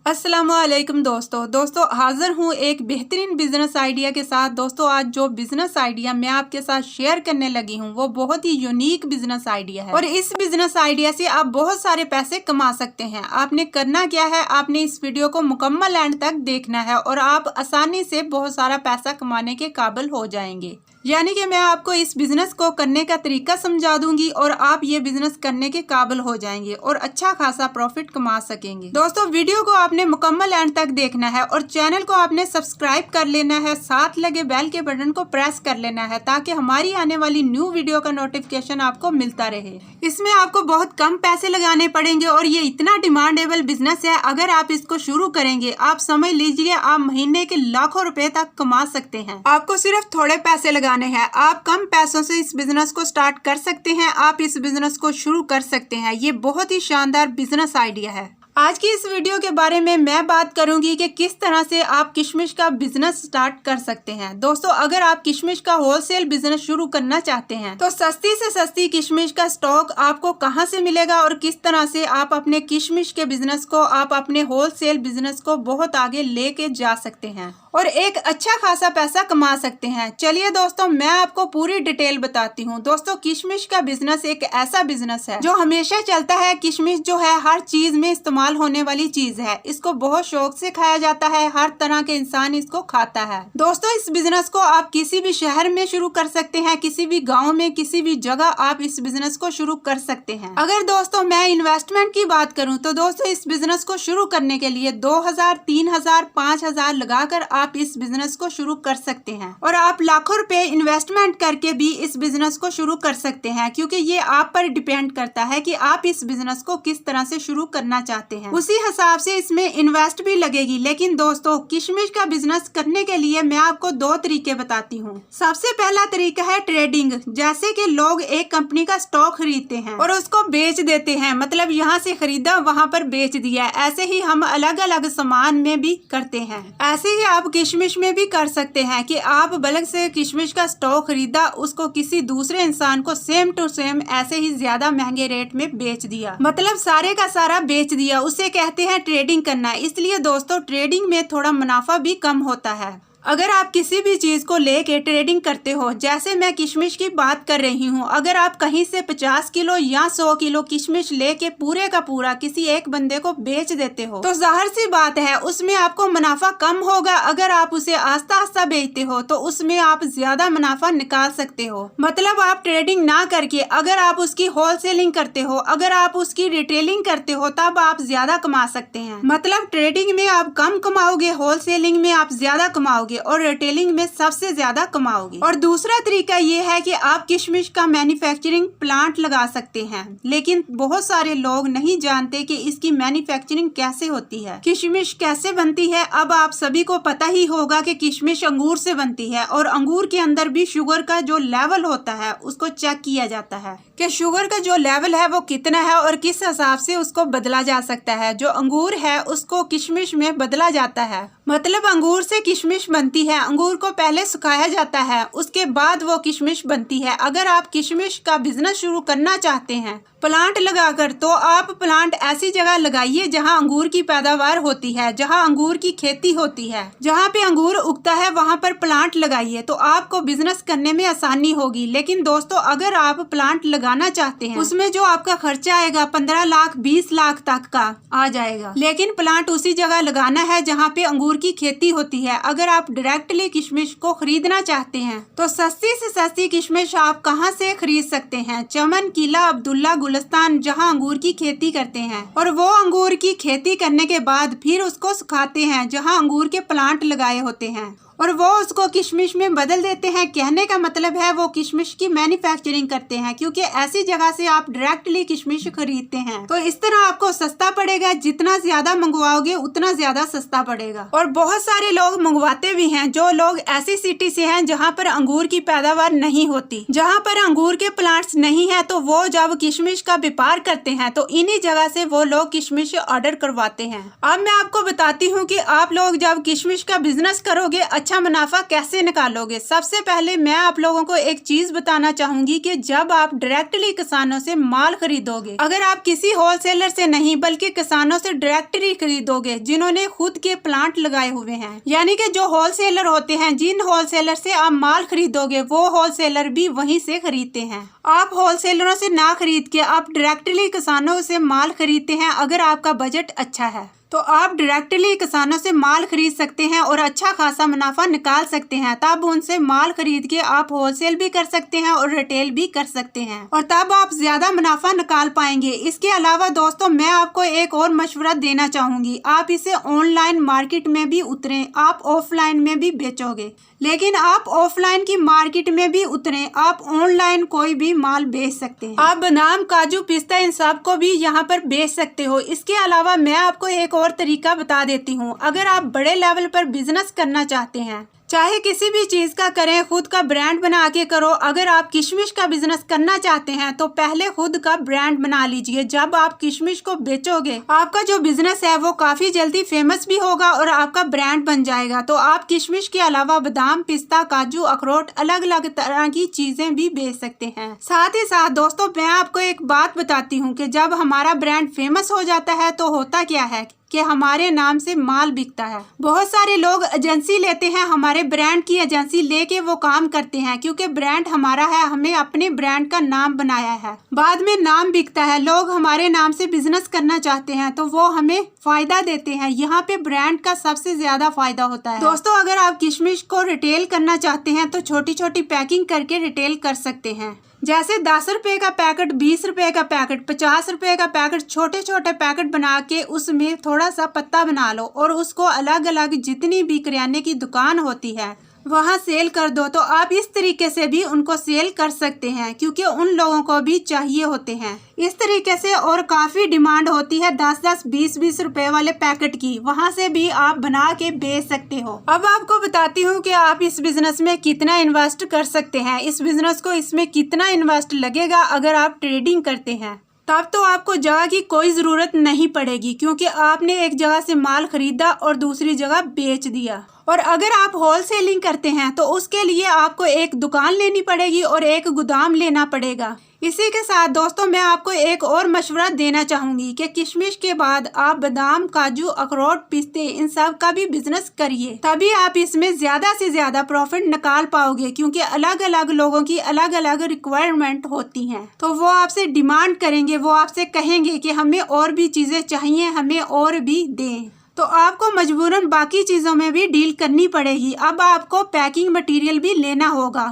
अस्सलामुअलैकुम दोस्तों हाजिर हूँ एक बेहतरीन बिजनेस आइडिया के साथ। दोस्तों आज जो बिजनेस आइडिया मैं आपके साथ शेयर करने लगी हूँ वो बहुत ही यूनिक बिजनेस आइडिया है और इस बिजनेस आइडिया से आप बहुत सारे पैसे कमा सकते हैं। आपने करना क्या है, आपने इस वीडियो को मुकम्मल एंड तक देखना है और आप आसानी से बहुत सारा पैसा कमाने के काबिल हो जाएंगे। यानी कि मैं आपको इस बिजनेस को करने का तरीका समझा दूंगी और आप ये बिजनेस करने के काबिल हो जाएंगे और अच्छा खासा प्रॉफिट कमा सकेंगे। दोस्तों वीडियो को आपने मुकम्मल एंड तक देखना है और चैनल को आपने सब्सक्राइब कर लेना है, साथ लगे बेल के बटन को प्रेस कर लेना है ताकि हमारी आने वाली न्यू वीडियो का नोटिफिकेशन आपको मिलता रहे। इसमें आपको बहुत कम पैसे लगाने पड़ेंगे और ये इतना डिमांडेबल बिजनेस है, अगर आप इसको शुरू करेंगे आप समझ लीजिए आप महीने के लाखों रुपए तक कमा सकते हैं। आपको सिर्फ थोड़े पैसे लगाने हैं, आप कम पैसों से इस बिजनेस को स्टार्ट कर सकते हैं, आप इस बिजनेस को शुरू कर सकते हैं। ये बहुत ही शानदार बिजनेस आइडिया है। आज की इस वीडियो के बारे में मैं बात करूंगी कि किस तरह से आप किशमिश का बिजनेस स्टार्ट कर सकते हैं। दोस्तों अगर आप किशमिश का होलसेल बिजनेस शुरू करना चाहते हैं तो सस्ती से सस्ती किशमिश का स्टॉक आपको कहां से मिलेगा और किस तरह से आप अपने किशमिश के बिजनेस को, आप अपने होलसेल बिजनेस को बहुत आगे लेके जा सकते हैं और एक अच्छा खासा पैसा कमा सकते हैं। चलिए दोस्तों मैं आपको पूरी डिटेल बताती हूँ। दोस्तों किशमिश का बिजनेस एक ऐसा बिजनेस है जो हमेशा चलता है। किशमिश जो है हर चीज में इस्तेमाल होने वाली चीज है, इसको बहुत शौक से खाया जाता है, हर तरह के इंसान इसको खाता है। दोस्तों इस बिजनेस को आप किसी भी शहर में शुरू कर सकते हैं, किसी भी गाँव में, किसी भी जगह आप इस बिजनेस को शुरू कर सकते हैं। अगर दोस्तों मैं इन्वेस्टमेंट की बात करूँ तो दोस्तों इस बिजनेस को शुरू करने के लिए 2000, 3000, 5000 लगाकर आप इस बिजनेस को शुरू कर सकते हैं और आप लाखों रुपए इन्वेस्टमेंट करके भी इस बिजनेस को शुरू कर सकते हैं, क्योंकि ये आप पर डिपेंड करता है कि आप इस बिजनेस को किस तरह से शुरू करना चाहते हैं, उसी हिसाब से इसमें इन्वेस्ट भी लगेगी। लेकिन दोस्तों किशमिश का बिजनेस करने के लिए मैं आपको दो तरीके बताती हूँ। सबसे पहला तरीका है ट्रेडिंग। जैसे कि लोग एक कंपनी का स्टॉक खरीदते हैं और उसको बेच देते हैं, मतलब यहाँ से खरीदा वहाँ पर बेच दिया। ऐसे ही हम अलग अलग सामान में भी करते हैं। ऐसे ही आप किशमिश में भी कर सकते हैं कि आप बल्क से किशमिश का स्टॉक खरीदा, उसको किसी दूसरे इंसान को सेम टू सेम ऐसे ही ज्यादा महंगे रेट में बेच दिया, मतलब सारे का सारा बेच दिया। उसे कहते हैं ट्रेडिंग करना। इसलिए दोस्तों ट्रेडिंग में थोड़ा मुनाफा भी कम होता है। अगर आप किसी भी चीज को लेके ट्रेडिंग करते हो, जैसे मैं किशमिश की बात कर रही हूँ, अगर आप कहीं से 50 किलो या 100 किलो किशमिश लेके पूरे का पूरा किसी एक बंदे को बेच देते हो तो जाहिर सी बात है उसमें आपको मुनाफा कम होगा। अगर आप उसे आस्ता आस्ता बेचते हो तो उसमें आप ज्यादा मुनाफा निकाल सकते हो। मतलब आप ट्रेडिंग ना करके अगर आप उसकी होलसेलिंग करते हो, अगर आप उसकी रिटेलिंग करते हो तब आप ज्यादा कमा सकते हैं। मतलब ट्रेडिंग में आप कम कमाओगे, होलसेलिंग में आप ज्यादा कमाओगे और रिटेलिंग में सबसे ज्यादा कमाओगे। और दूसरा तरीका ये है कि आप किशमिश का मैन्युफैक्चरिंग प्लांट लगा सकते हैं, लेकिन बहुत सारे लोग नहीं जानते कि इसकी मैन्युफैक्चरिंग कैसे होती है, किशमिश कैसे बनती है। अब आप सभी को पता ही होगा कि किशमिश अंगूर से बनती है और अंगूर के अंदर भी शुगर का जो लेवल होता है उसको चेक किया जाता है कि शुगर का जो लेवल है वो कितना है और किस हिसाब से उसको बदला जा सकता है। जो अंगूर है उसको किशमिश में बदला जाता है, मतलब अंगूर से किशमिश बनती है। अंगूर को पहले सुखाया जाता है, उसके बाद वो किशमिश बनती है। अगर आप किशमिश का बिजनेस शुरू करना चाहते हैं प्लांट लगाकर, तो आप प्लांट ऐसी जगह लगाइए जहां अंगूर की पैदावार होती है, जहां अंगूर की खेती होती है, जहां पे अंगूर उगता है वहां पर प्लांट लगाइए तो आपको बिजनेस करने में आसानी होगी। लेकिन दोस्तों अगर आप प्लांट लगाना चाहते हैं उसमें जो आपका खर्चा आएगा 15 लाख 20 लाख तक का आ जाएगा। लेकिन प्लांट उसी जगह लगाना है जहाँ पे अंगूर की खेती होती है। अगर आप डायरेक्टली किशमिश को खरीदना चाहते हैं तो सस्ती से सस्ती किशमिश आप कहाँ से खरीद सकते हैं? चमन, किला, अब्दुल्ला, गुलिस्तान, जहाँ अंगूर की खेती करते हैं और वो अंगूर की खेती करने के बाद फिर उसको सुखाते हैं जहाँ अंगूर के प्लांट लगाए होते हैं और वो उसको किशमिश में बदल देते हैं। कहने का मतलब है वो किशमिश की मैन्युफैक्चरिंग करते हैं, क्योंकि ऐसी जगह से आप डायरेक्टली किशमिश खरीदते हैं तो इस तरह आपको सस्ता पड़ेगा। जितना ज्यादा मंगवाओगे उतना ज्यादा सस्ता पड़ेगा। और बहुत सारे लोग मंगवाते भी हैं, जो लोग ऐसी सिटी से हैं जहाँ पर अंगूर की पैदावार नहीं होती, जहाँ पर अंगूर के प्लांट्स नहीं है, तो वो जब किशमिश का व्यापार करते हैं तो इन्हीं जगह से वो लोग किशमिश ऑर्डर करवाते हैं। अब मैं आपको बताती हूँ कि आप लोग जब किशमिश का बिजनेस करोगे अच्छा मुनाफा कैसे निकालोगे। सबसे पहले मैं आप लोगों को एक चीज बताना चाहूंगी कि जब आप डायरेक्टली किसानों से माल खरीदोगे, अगर आप किसी होलसेलर से नहीं बल्कि किसानों से डायरेक्टली खरीदोगे जिन्होंने खुद के प्लांट लगाए हुए हैं, यानी कि जो होलसेलर होते हैं, जिन होलसेलर से आप माल खरीदोगे वो होलसेलर भी वहीं से खरीदते हैं। आप होलसेलरों से ना खरीद के आप डायरेक्टली किसानों से माल खरीदते हैं। अगर आपका बजट अच्छा है तो आप डायरेक्टली किसानों से माल खरीद सकते हैं और अच्छा खासा मुनाफा निकाल सकते हैं। तब उनसे माल खरीद के आप होलसेल भी कर सकते हैं और रिटेल भी कर सकते हैं और तब आप ज्यादा मुनाफा निकाल पाएंगे। इसके अलावा दोस्तों मैं आपको एक और मशवरा देना चाहूंगी, आप इसे ऑनलाइन मार्केट में भी उतरें, आप ऑफलाइन में भी बेचोगे, लेकिन आप ऑफलाइन की मार्केट में भी उतरें, आप ऑनलाइन कोई भी माल बेच सकते हैं। आप बादाम, काजू, पिस्ता इन सब को भी यहाँ पर बेच सकते हो। इसके अलावा मैं आपको एक और तरीका बता देती हूँ। अगर आप बड़े लेवल पर बिजनेस करना चाहते हैं, चाहे किसी भी चीज का करें, खुद का ब्रांड बना के करो। अगर आप किशमिश का बिजनेस करना चाहते हैं तो पहले खुद का ब्रांड बना लीजिए। जब आप किशमिश को बेचोगे आपका जो बिजनेस है वो काफी जल्दी फेमस भी होगा और आपका ब्रांड बन जाएगा। तो आप किशमिश के अलावा बादाम, पिस्ता, काजू, अखरोट, अलग अलग तरह की चीजें भी बेच सकते हैं। साथ ही साथ दोस्तों मैं आपको एक बात बताती हूँ कि जब हमारा ब्रांड फेमस हो जाता है तो होता क्या है कि हमारे नाम से माल बिकता है। बहुत सारे लोग एजेंसी लेते हैं, हमारे ब्रांड की एजेंसी लेके वो काम करते हैं क्योंकि ब्रांड हमारा है, हमने अपने ब्रांड का नाम बनाया है। बाद में नाम बिकता है, लोग हमारे नाम से बिजनेस करना चाहते हैं तो वो हमें फायदा देते हैं। यहाँ पे ब्रांड का सबसे ज्यादा फायदा होता है। दोस्तों अगर आप किशमिश को रिटेल करना चाहते हैं तो छोटी छोटी पैकिंग करके रिटेल कर सकते हैं। जैसे 10 रुपए का पैकेट, 20 रुपए का पैकेट, 50 रुपए का पैकेट, छोटे छोटे पैकेट बना के उसमें थोड़ा सा पत्ता बना लो और उसको अलग अलग जितनी भी किराने की दुकान होती है वहाँ सेल कर दो। तो आप इस तरीके से भी उनको सेल कर सकते हैं क्योंकि उन लोगों को भी चाहिए होते हैं। इस तरीके से और काफ़ी डिमांड होती है 10-10, 20-20 रुपए वाले पैकेट की, वहाँ से भी आप बना के बेच सकते हो। अब आपको बताती हूँ कि आप इस बिजनेस में कितना इन्वेस्ट कर सकते हैं। इस बिजनेस को इसमें कितना इन्वेस्ट लगेगा अगर आप ट्रेडिंग करते हैं, तब तो आपको जगह की कोई ज़रूरत नहीं पड़ेगी क्योंकि आपने एक जगह से माल खरीदा और दूसरी जगह बेच दिया। और अगर आप होलसेलिंग करते हैं तो उसके लिए आपको एक दुकान लेनी पड़ेगी और एक गोदाम लेना पड़ेगा। इसी के साथ दोस्तों मैं आपको एक और मशवरा देना चाहूँगी कि किशमिश के बाद आप बादाम, काजू, अखरोट, पिस्ते इन सब का भी बिजनेस करिए, तभी आप इसमें ज़्यादा से ज़्यादा प्रॉफिट निकाल पाओगे क्योंकि अलग अलग लोगों की अलग अलग रिक्वायरमेंट होती हैं। तो वो आपसे डिमांड करेंगे, वो आपसे कहेंगे कि हमें और भी चीज़ें चाहिए, हमें और भी दें, तो आपको मजबूरन बाकी चीज़ों में भी डील करनी पड़ेगी। अब आपको पैकिंग मटेरियल भी लेना होगा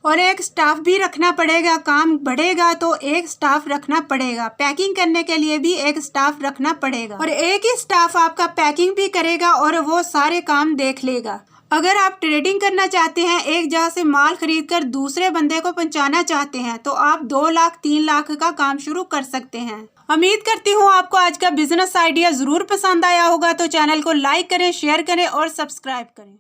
और एक स्टाफ भी रखना पड़ेगा। काम बढ़ेगा तो एक स्टाफ रखना पड़ेगा, पैकिंग करने के लिए भी एक स्टाफ रखना पड़ेगा और एक ही स्टाफ आपका पैकिंग भी करेगा और वो सारे काम देख लेगा। अगर आप ट्रेडिंग करना चाहते हैं, एक जगह से माल खरीद कर दूसरे बंदे को पहुंचाना चाहते हैं तो आप 2 लाख 3 लाख का काम शुरू कर सकते हैं। उम्मीद करती हूँ आपको आज का बिजनेस आइडिया जरूर पसंद आया होगा। तो चैनल को लाइक करें, शेयर करें और सब्सक्राइब करें।